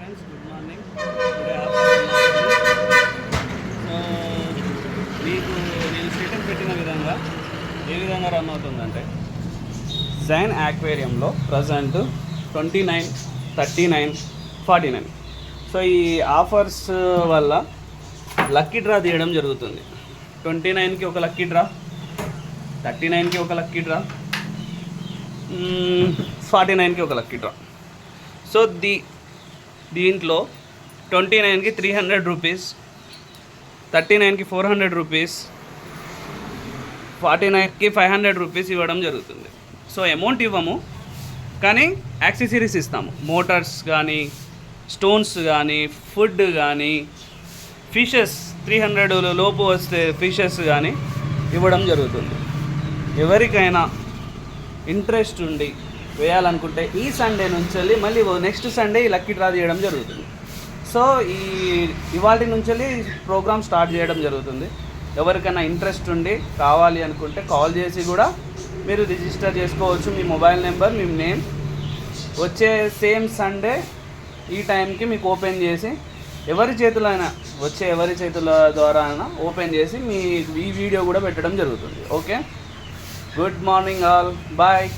Friends, good morning. Today afternoon. So మీకు నేను status పెట్టిన విధంగా ఏ విధంగా రన్ అవుతుందంటే, జైన్ యాక్వేరియంలో ప్రజెంట్ 29, 39, 49. సో ఈ ఆఫర్స్ వల్ల లక్కీ డ్రా తీయడం జరుగుతుంది. 29కి ఒక లక్కీ డ్రా, 39కి ఒక లక్కీ డ్రా, 49కి ఒక లక్కీ డ్రా. సో దీంట్లో 29కి 300 రూపీస్, 39కి 400 రూపీస్, 49కి 500 రూపీస్ ఇవ్వడం జరుగుతుంది. సో అమౌంట్ ఇవ్వము, కానీ యాక్సెసరీస్ ఇస్తాము. మోటార్స్ కానీ, స్టోన్స్ కానీ, ఫుడ్ కానీ, ఫిషెస్ 300 లోపు వస్తే ఫిషెస్ కానీ ఇవ్వడం జరుగుతుంది. ఎవరికైనా ఇంట్రెస్ట్ ఉండి వేయాలనుకుంటే ఈ సండే నుంచి వెళ్ళి మళ్ళీ నెక్స్ట్ సండే ఈ లక్కీ డ్రా చేయడం జరుగుతుంది. సో ఇవాళ నుంచి వెళ్ళి ప్రోగ్రామ్ స్టార్ట్ చేయడం జరుగుతుంది. ఎవరికైనా ఇంట్రెస్ట్ ఉండి కావాలి అనుకుంటే కాల్ చేసి కూడా మీరు రిజిస్టర్ చేసుకోవచ్చు. మీ మొబైల్ నెంబర్, మీ నేమ్. వచ్చే సేమ్ సండే ఈ టైంకి మీకు ఓపెన్ చేసి ఎవరి చేతుల ద్వారా అయినా ఓపెన్ చేసి మీ ఈ వీడియో కూడా పెట్టడం జరుగుతుంది. Okay, good morning all, bye.